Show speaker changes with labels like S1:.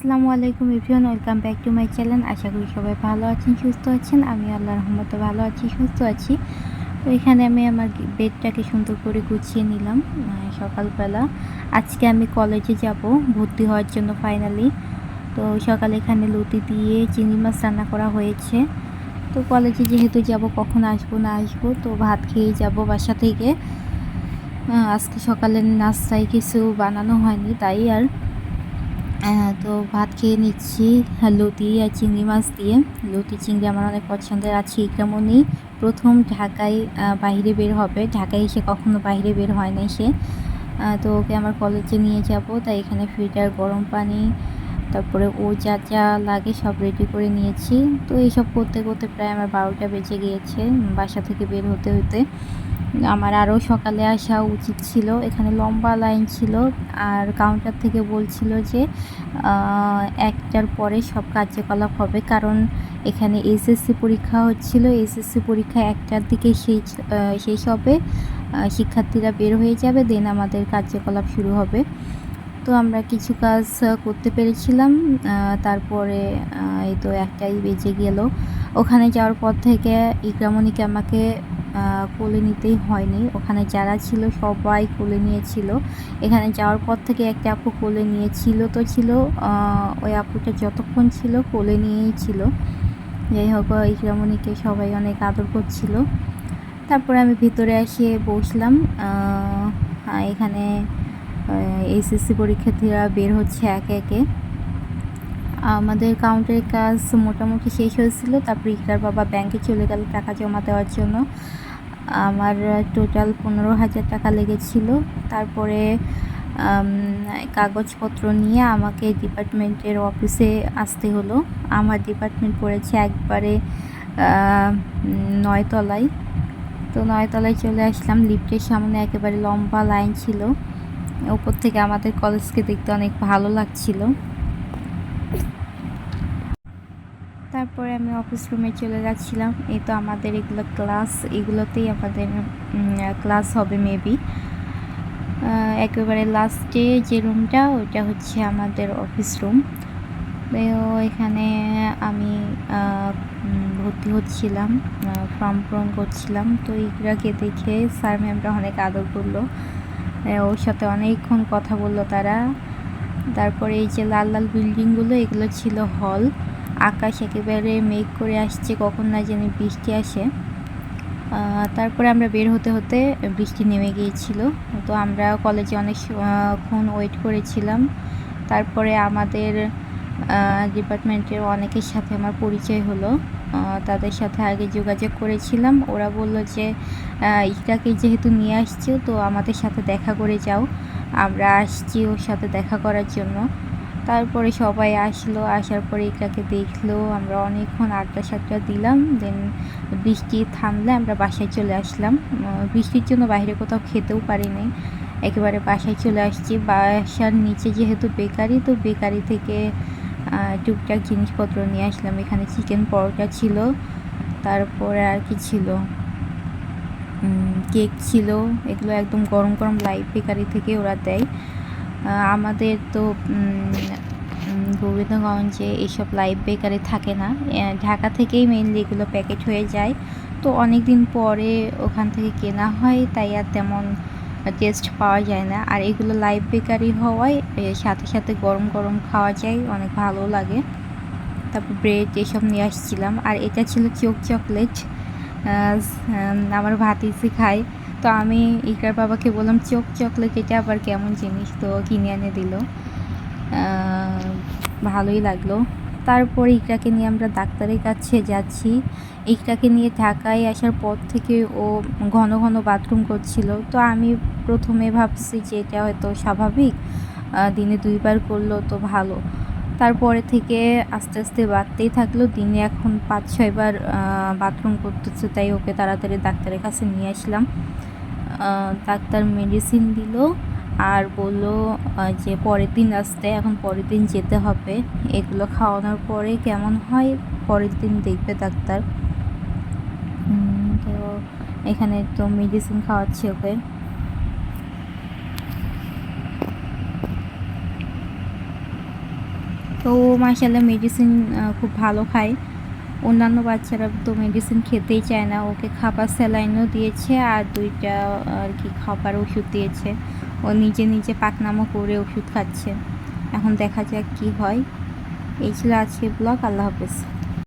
S1: আসসালামু আলাইকুম everyone, welcome back to my channel. আশা করি সবাই ভালো আছেন, সুস্থ আছেন। আমি আল্লাহর রহমতে ভালো আছি, সুস্থ আছি। তো এখানে আমি আমার বেডটাকে সুন্দর করে গুছিয়ে নিলাম সকালবেলা। আজকে আমি কলেজে যাব ভর্তি হওয়ার জন্য ফাইনালি। তো সকালে এখানে লতি দিয়ে চিংড়ি মাছ রান্না করা হয়েছে। তো কলেজে যেহেতু যাব, কখন আসবো না আসবো, তো ভাত খেয়ে যাব বাসা থেকে। আজকে সকালের নাস্তায় কিছু বানানো হয়নি, তাই আর তো ভাত খেয়ে নিচ্ছি লতি আর চিংড়ি মাছ দিয়ে। লতি চিংড়ি আমার অনেক পছন্দের। আছে ইকরামণি প্রথম ঢাকায় বাইরে বের হবে, ঢাকায় এসে কখনো বাইরে বের হয় না সে। তো ওকে আমার কলেজে নিয়ে যাব, তাই এখানে ফিল্টার গরম পানি, তারপরে ও যা যা লাগে সব রেডি করে নিয়েছি। তো এইসব করতে করতে প্রায় আমার 12টা বেজে গিয়েছে বাসা থেকে বের হতে হতে। আমার আরও সকালে আসা উচিত ছিল। এখানে লম্বা লাইন ছিল, আর কাউন্টার থেকে বলছিল যে 1টার পরে সব কার্যকলাপ হবে, কারণ এখানে এসএসসি পরীক্ষা হচ্ছিল। এসএসসি পরীক্ষা 1টার দিকে শেষ হবে, শিক্ষার্থীরা বের হয়ে যাবে, দেন আমাদের কার্যকলাপ শুরু হবে। তো আমরা কিছু কাজ করতে পেরেছিলাম। তারপরে এই তো 1টাই বেজে গেল। ওখানে যাওয়ার পর থেকে ইকরামণিকে আমাকে কোলে নিতেই হয়নি, ওখানে যারা ছিল সবাই কোলে নিয়েছিল। এখানে যাওয়ার পর থেকে একটা আপু কোলে নিয়েছিল, তো ছিল ওই আপুটা যতক্ষণ ছিল কোলে নিয়েই ছিল। যাই হোক, ইকরামণিকে সবাই অনেক আদর করছিল। তারপরে আমি ভিতরে এসে বসলাম। এখানে এসএসসি পরীক্ষার্থীরা বের হচ্ছে একে একে। আমাদের কাউন্টারের কাজ মোটামুটি শেষ হয়েছিল। তারপরে ইকরার বাবা ব্যাংকে চলে গেল টাকা জমা দেওয়ার জন্য। আমার টোটাল 15,000 টাকা লেগেছিল। তারপরে কাগজপত্র নিয়ে আমাকে ডিপার্টমেন্টের অফিসে আসতে হলো। আমার ডিপার্টমেন্ট পড়েছে একবারে 9 তলায়। তো 9 তলায় চলে আসলাম। লিফটের সামনে একেবারে লম্বা লাইন ছিল। উপর থেকে আমাদের কলেজকে দেখতে অনেক ভালো লাগছিল। তারপরে আমি অফিস রুমে চলে যাচ্ছিলাম। এই তো আমাদের এগুলো ক্লাস, এগুলোতেই আমাদের ক্লাস হবে মেবি। একেবারে লাস্টে যে রুমটা, ওইটা হচ্ছে আমাদের অফিস রুম। তো এখানে আমি ভর্তি হচ্ছিলাম, ফর্ম পূরণ করছিলাম। তো ইকরাকে দেখে স্যার ম্যামরা অনেক আদর করলো, ওর সাথে অনেকক্ষণ কথা বললো তারা। তারপরে এই যে লাল লাল বিল্ডিংগুলো, এগুলো ছিল হল। আকাশ একেবারে মেঘ করে আসছে, কখন না জানি বৃষ্টি আসে। তারপরে আমরা বের হতে হতে বৃষ্টি নেমে গিয়েছিল। তো আমরা কলেজে অনেকক্ষণ ওয়েট করেছিলাম। তারপরে আমাদের ডিপার্টমেন্টের অনেকের সাথে আমার পরিচয় হলো। তাদের সাথে আগে যোগাযোগ করেছিলাম। ওরা বলল যে ইকরাকে যেহেতু নিয়ে আসছো, তো আমাদের সাথে দেখা করে যাও। আমরা আসছি ওর সাথে দেখা করার জন্য। তারপরে সবাই আসলো, আসার পরে ইকরাকে দেখলো। আমরা অনেকক্ষণ আড্ডা সাড্ডা দিলাম। দেন বৃষ্টি থামলে আমরা বাসায় চলে আসলাম। বৃষ্টির জন্য বাইরে কোথাও খেতেও পারিনি, একেবারে বাসায় চলে আসছি। বাসার নিচে যেহেতু বেকারি, তো বেকারি থেকে টুকটাক জিনিসপত্র নিয়ে আসলাম। এখানে চিকেন পরোটা ছিল, তারপরে আর কি ছিল, কেক ছিল। এগুলো একদম গরম গরম লাইভ বেকারি থেকে ওরা দেয়। আমাদের তো গোবিন্দগঞ্জে এইসব লাইভ বেকারি থাকে না, ঢাকা থেকেই মেইনলি এগুলো প্যাকেট হয়ে যায়। তো অনেক দিন পরে ওখান থেকে কেনা হয়, তাই আর তেমন টেস্ট পাওয়া যায় না। আর এগুলো লাইভ বেকারি হওয়ায় সাথে সাথে গরম গরম খাওয়া যায়, অনেক ভালো লাগে। তারপর ব্রেড এসব নিয়ে আসছিলাম। আর এটা ছিল চোক চকলেট, আমার ভাতিজি খায়। তো আমি ইকরার বাবাকে বললাম চোক চকলেট এটা আবার কেমন জিনিস, তো কিনে এনে দিল। ভালোই লাগলো। তারপরে ইকরাকে নিয়ে আমরা ডাক্তারের কাছে যাচ্ছি। ইকরাকে নিয়ে ঢাকায় আসার পর থেকে ও ঘন ঘন বাথরুম করছিল। তো আমি প্রথমে ভাবছি যে এটা হয়তো স্বাভাবিক, দিনে 2বার করলো তো ভালো। তারপরে থেকে আস্তে আস্তে বাড়তেই থাকলো, দিনে এখন 5-6বার বাথরুম করতেছে। তাই ওকে তাড়াতাড়ি ডাক্তারের কাছে নিয়ে আসলাম। ডাক্তার মেডিসিন দিল আর বললো যে পরের দিন আসতে। এখন পরের দিন যেতে হবে, এগুলো খাওয়ানোর পরে কেমন হয় পরের দিন দেখবে ডাক্তার। তো এখানে তো মেডিসিন খাওয়াচ্ছি ওকে। তো ও মাশাআল্লাহ মেডিসিন খুব ভালো খায়। অন্যান্য বাচ্চারা তো মেডিসিন খেতেই চায় না। ওকে খাবার স্যালাইনও দিয়েছে আর ২ টা আর কি খাবার ওষুধ দিয়েছে। ও নিজে নিজে পাকনামো করে ওষুধ খাচ্ছে। এখন দেখা যাক কি হয়। এই ছিল আজকের ব্লগ। আল্লাহ হাফেজ।